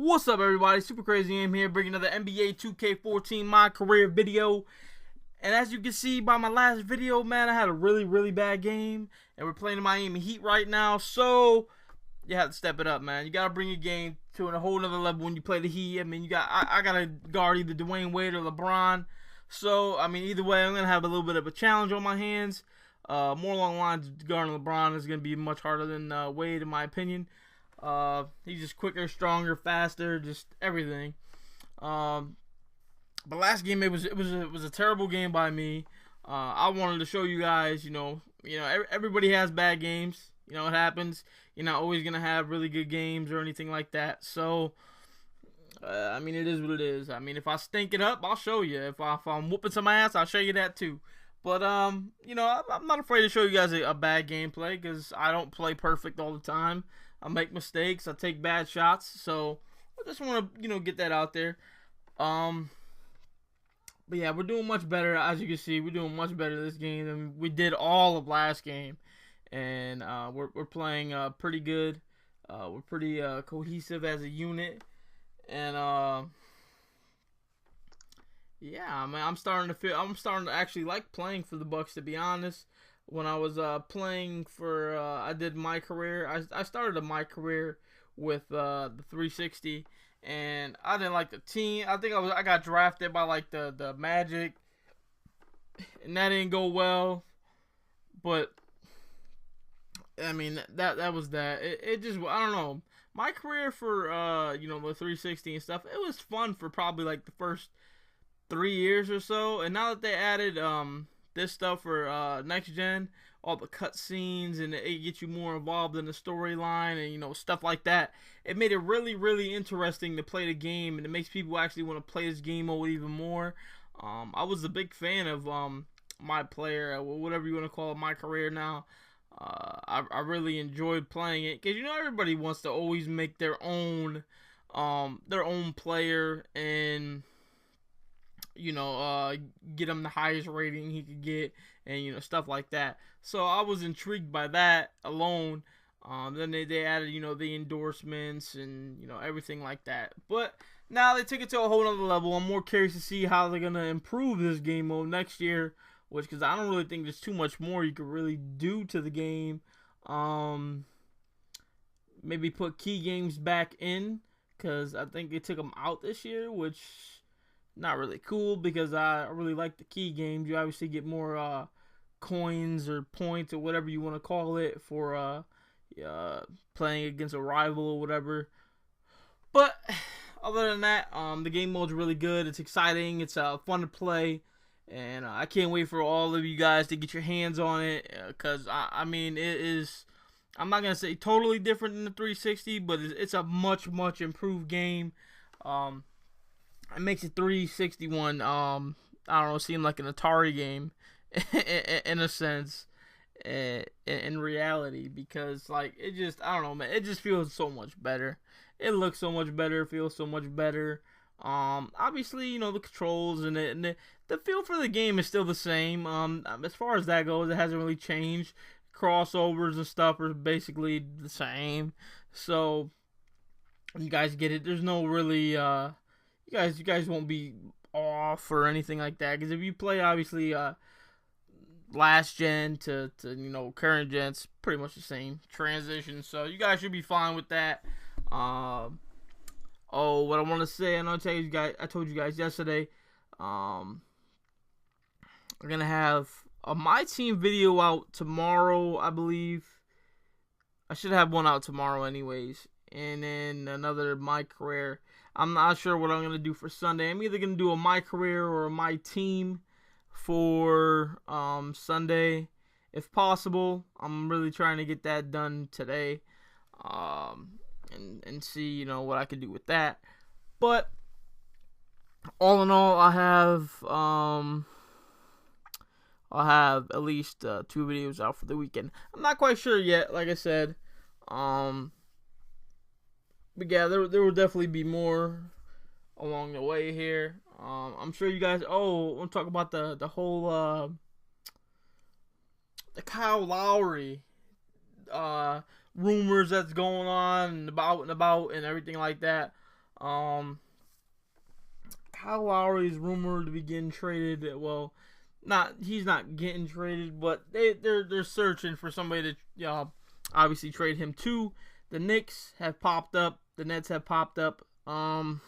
What's up, everybody? Super Crazy Aim here, bringing another NBA 2K14 My Career video. And as you can see by my last video, man, I had a really bad game. And we're playing the Miami Heat right now. So, you have to step it up, man. You got to bring your game to a whole nother level when you play the Heat. I mean, I got to guard either Dwayne Wade or LeBron. So, I mean, either way, I'm going to have a little bit of a challenge on my hands. More along the lines of guarding LeBron is going to be much harder than Wade, in my opinion. He's just quicker, stronger, faster, just everything. But last game it was a terrible game by me. I wanted to show you guys, everybody has bad games. It happens. You're not always gonna have really good games or anything like that. So, I mean, it is what it is. I mean, if I stink it up, I'll show you. If I'm whooping some ass, I'll show you that too. But I'm not afraid to show you guys a bad gameplay because I don't play perfect all the time. I make mistakes. I take bad shots. So I just want to, get that out there. But yeah, we're doing much better. As you can see, we're doing much better this game than we did all of last game. And we're playing pretty good. We're pretty cohesive as a unit. And yeah, man, I'm starting to actually like playing for the Bucks, to be honest. When I was playing for, I did my career. I started my career with the 360, and I didn't like the team. I think I got drafted by like the Magic, and that didn't go well. But I mean, that was that. It just, I don't know. My career for the 360 and stuff, it was fun for probably like the first 3 years or so, and now that they added this stuff for next gen, all the cutscenes, and it gets you more involved in the storyline and stuff like that. It made it really interesting to play the game, and it makes people actually want to play this game mode even more. I was a big fan of my player, whatever you want to call it, my career now. I really enjoyed playing it because everybody wants to always make their own player and get him the highest rating he could get, and stuff like that. So I was intrigued by that alone. Then they added the endorsements and everything like that. But now they took it to a whole other level. I'm more curious to see how they're gonna improve this game mode next year, because I don't really think there's too much more you could really do to the game. Maybe put key games back in, because I think they took them out this year, which not really cool, because I really like the key games. You obviously get more coins or points or whatever you want to call it for playing against a rival or whatever. But other than that, the game mode's really good. It's exciting. It's fun to play, and I can't wait for all of you guys to get your hands on it, because I mean, it is, I'm not gonna say totally different than the 360, but it's a much improved game. It makes it 361, I don't know, seem like an Atari game, in a sense, in reality, because, like, it just, I don't know, man, it just feels so much better. It looks so much better, feels so much better. Obviously, the controls and the feel for the game is still the same. As far as that goes, it hasn't really changed. Crossovers and stuff are basically the same. So, you guys get it. There's no really, you guys won't be off or anything like that, because if you play obviously last gen to current gen, it's pretty much the same transition, so you guys should be fine with that. What I want to say, I told you guys yesterday, we're gonna have a my team video out tomorrow, I believe. I should have one out tomorrow anyways, and then another my career. I'm not sure what I'm going to do for Sunday. I'm either going to do a my career or a my team for Sunday, if possible. I'm really trying to get that done today, and see what I can do with that. But all in all, I'll have at least 2 videos out for the weekend. I'm not quite sure yet, like I said. But yeah, there will definitely be more along the way here. I'm sure you guys. Oh, we'll talk about the whole the Kyle Lowry rumors that's going on and about and everything like that. Um, Kyle Lowry is rumored to be getting traded. Well, he's not getting traded, but they're searching for somebody to obviously trade him to. The Knicks have popped up. The Nets have popped up. The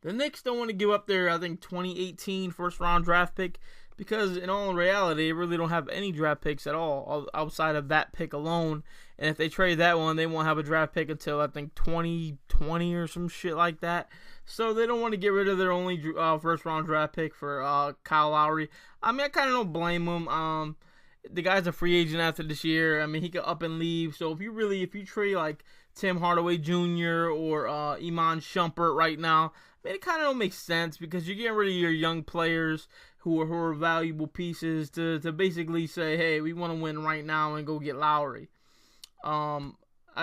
Knicks don't want to give up their, I think, 2018 first round draft pick because, in all reality, they really don't have any draft picks at all outside of that pick alone. And if they trade that one, they won't have a draft pick until, I think, 2020 or some shit like that. So they don't want to get rid of their only first round draft pick for Kyle Lowry. I mean, I kind of don't blame him. The guy's a free agent after this year. I mean, he could up and leave. So if you trade like Tim Hardaway Jr. or Iman Shumpert right now, I mean, it kind of don't make sense because you're getting rid of your young players who are valuable pieces to basically say, hey, we want to win right now and go get Lowry. I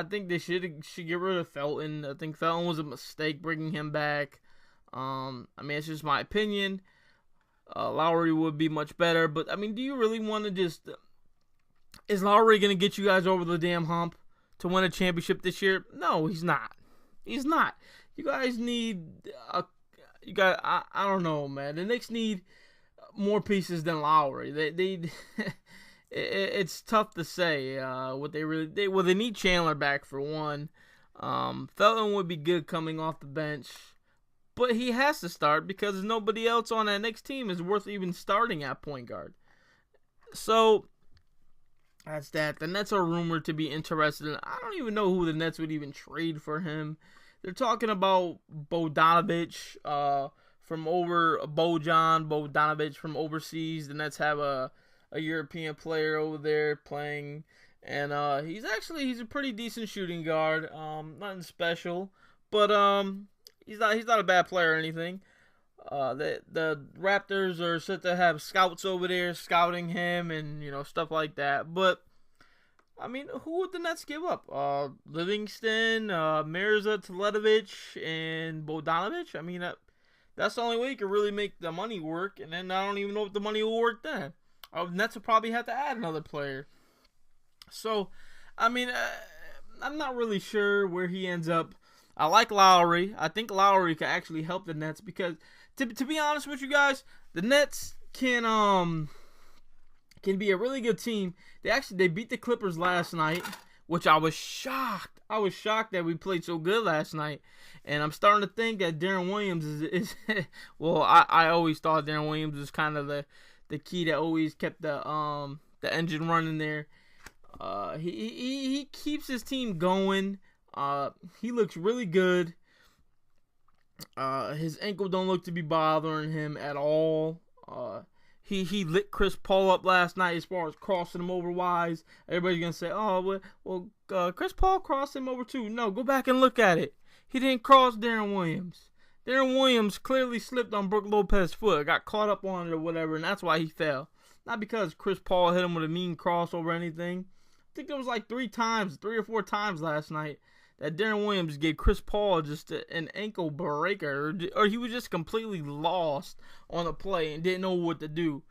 think they should get rid of Felton. I think Felton was a mistake bringing him back. I mean, it's just my opinion. Lowry would be much better, but I mean, do you really want to just? Is Lowry gonna get you guys over the damn hump to win a championship this year? No, he's not. He's not. You guys need I don't know, man. The Knicks need more pieces than Lowry. They it's tough to say what they need Chandler back for one. Felton would be good coming off the bench. But he has to start because nobody else on that Knicks team is worth even starting at point guard. So, that's that. The Nets are rumored to be interested in. I don't even know who the Nets would even trade for him. They're talking about Bogdanovich from Bogdanovich from overseas. The Nets have a European player over there playing. And he's a pretty decent shooting guard. Nothing special. But He's not a bad player or anything. The Raptors are set to have scouts over there scouting him and stuff like that. But I mean, who would the Nets give up? Livingston, Mirza Teletovic, and Bogdanovich. I mean, that's the only way you can really make the money work. And then I don't even know if the money will work then. Nets will probably have to add another player. So, I mean, I'm not really sure where he ends up. I like Lowry. I think Lowry could actually help the Nets because, to be honest with you guys, the Nets can be a really good team. They beat the Clippers last night, which I was shocked. I was shocked that we played so good last night, and I'm starting to think that Deron Williams is well, I always thought Deron Williams was kind of the key that always kept the engine running there. He keeps his team going. He looks really good. His ankle don't look to be bothering him at all. He lit Chris Paul up last night as far as crossing him over wise. Everybody's gonna say, "Oh, well, Chris Paul crossed him over too." No, go back and look at it. He didn't cross Deron Williams. Deron Williams clearly slipped on Brook Lopez's foot, got caught up on it or whatever, and that's why he fell. Not because Chris Paul hit him with a mean crossover or anything. I think there was like 3 or 4 times last night that Deron Williams gave Chris Paul just an ankle breaker, or he was just completely lost on the play and didn't know what to do.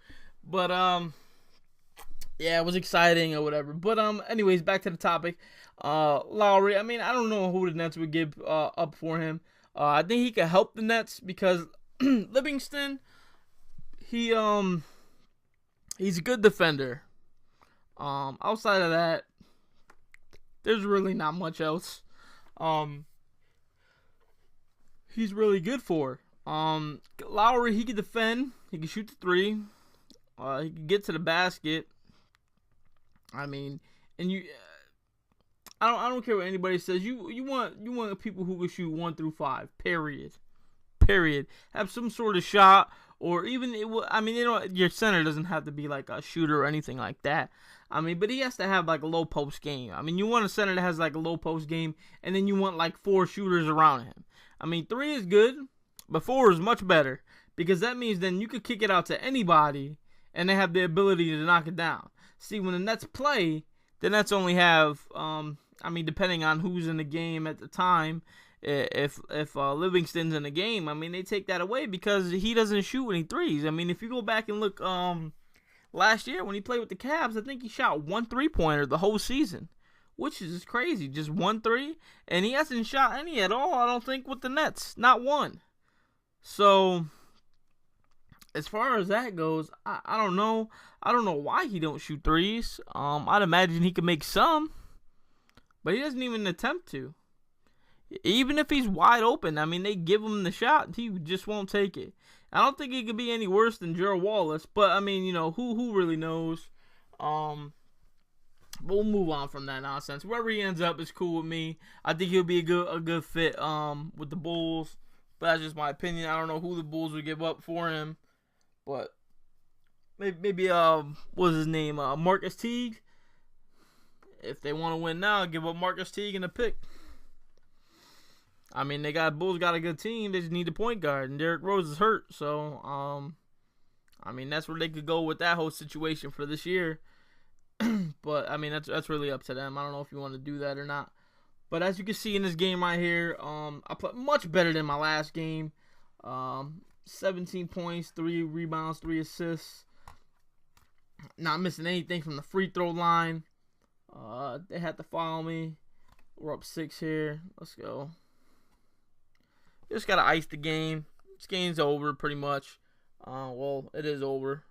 But yeah, it was exciting or whatever. But anyways, back to the topic. Lowry, I mean, I don't know who the Nets would give up for him. I think he could help the Nets because Livingston, he's a good defender. Outside of that, there's really not much else. He's really good for. Lowry, he can defend. He can shoot the 3. He can get to the basket. I mean, and I don't care what anybody says. You want people who can shoot 1 through 5. Period. Have some sort of shot, or even your center doesn't have to be like a shooter or anything like that. I mean, but he has to have like a low post game. I mean, you want a center that has like a low post game, and then you want like 4 shooters around him. I mean, 3 is good, but 4 is much better because that means then you could kick it out to anybody, and they have the ability to knock it down. See, when the Nets play, the Nets only have, depending on who's in the game at the time, if Livingston's in the game, I mean, they take that away because he doesn't shoot any 3s. I mean, if you go back and look, last year when he played with the Cavs, I think he shot 1 3-pointer the whole season, which is crazy. Just 1 3, and he hasn't shot any at all, I don't think, with the Nets. Not one. So, as far as that goes, I don't know. I don't know why he don't shoot threes. I'd imagine he could make some, but he doesn't even attempt to. Even if he's wide open, I mean, they give him the shot, he just won't take it. I don't think he could be any worse than Gerald Wallace, but I mean, who really knows? But we'll move on from that nonsense. Wherever he ends up is cool with me. I think he'll be a good fit with the Bulls, but that's just my opinion. I don't know who the Bulls would give up for him, but maybe what's his name? Marcus Teague. If they want to win now, give up Marcus Teague and a pick. I mean, Bulls got a good team. They just need a point guard, and Derrick Rose is hurt. So, I mean, that's where they could go with that whole situation for this year. But I mean, that's really up to them. I don't know if you want to do that or not. But as you can see in this game right here, I played much better than my last game. 17 points, 3 rebounds, 3 assists. Not missing anything from the free throw line. They had to foul me. We're up 6 here. Let's go. Just gotta ice the game. This game's over pretty much. Well, it is over.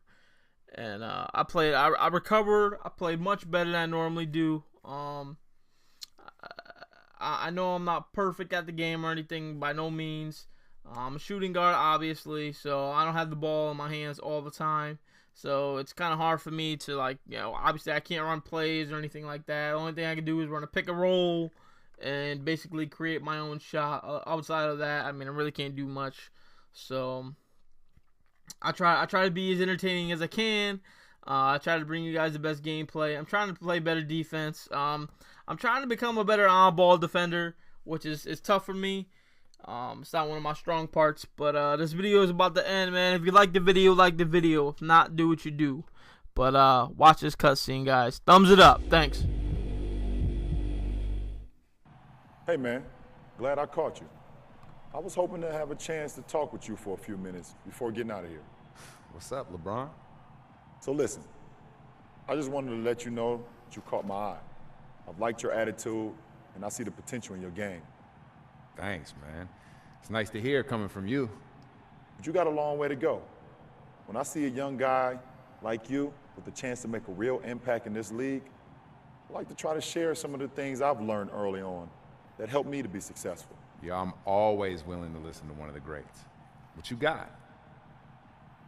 And I recovered. I played much better than I normally do. I know I'm not perfect at the game or anything, by no means. I'm a shooting guard, obviously, so I don't have the ball in my hands all the time. So it's kind of hard for me to, obviously I can't run plays or anything like that. The only thing I can do is run a pick and roll and basically create my own shot. Outside of that, I mean, I really can't do much. So I try to be as entertaining as I can. I try to bring you guys the best gameplay. I'm trying to play better defense. I'm trying to become a better on-ball defender, which is tough for me. It's not one of my strong parts, but this video is about to end, man. If you like the video, like the video. If not, do what you do. But watch this cutscene, guys. Thumbs it up. Thanks. Hey, man. Glad I caught you. I was hoping to have a chance to talk with you for a few minutes before getting out of here. What's up, Lebron? So listen, I just wanted to let you know that you caught my eye. I've liked your attitude, and I see the potential in your game. Thanks, man. It's nice to hear coming from you. But you got a long way to go. When I see a young guy like you with the chance to make a real impact in this league, I like to try to share some of the things I've learned early on that helped me to be successful. Yeah, I'm always willing to listen to one of the greats. What you got?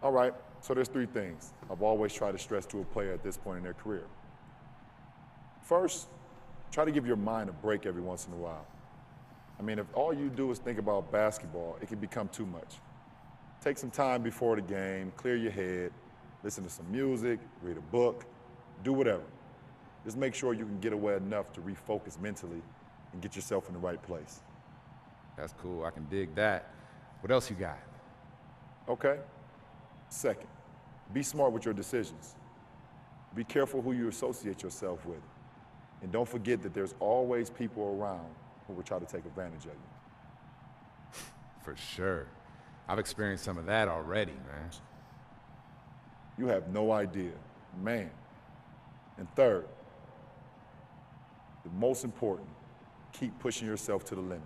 All right, so there's 3 things I've always tried to stress to a player at this point in their career. First, try to give your mind a break every once in a while. I mean, if all you do is think about basketball, it can become too much. Take some time before the game, clear your head, listen to some music, read a book, do whatever. Just make sure you can get away enough to refocus mentally and get yourself in the right place. That's cool, I can dig that. What else you got? Okay. Second, be smart with your decisions. Be careful who you associate yourself with. And don't forget that there's always people around who will try to take advantage of you. For sure. I've experienced some of that already, man. You have no idea, man. And third, the most important, keep pushing yourself to the limit.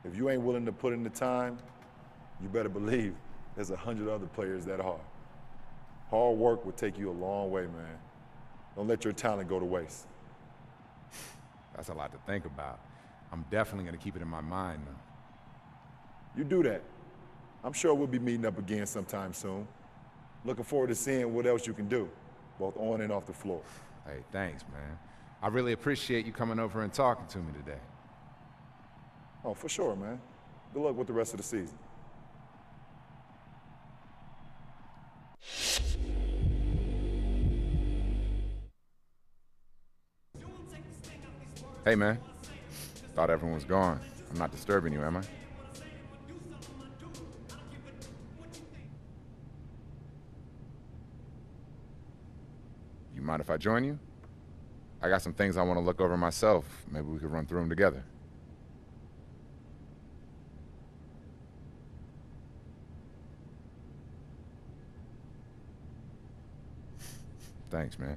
If you ain't willing to put in the time, you better believe there's 100 other players that are. Hard work will take you a long way, man. Don't let your talent go to waste. That's a lot to think about. I'm definitely gonna keep it in my mind, though. You do that. I'm sure we'll be meeting up again sometime soon. Looking forward to seeing what else you can do, both on and off the floor. Hey, thanks, man. I really appreciate you coming over and talking to me today. Oh, for sure, man. Good luck with the rest of the season. Hey, man. Thought everyone was gone. I'm not disturbing you, am I? You mind if I join you? I got some things I want to look over myself. Maybe we could run through them together. Thanks, man.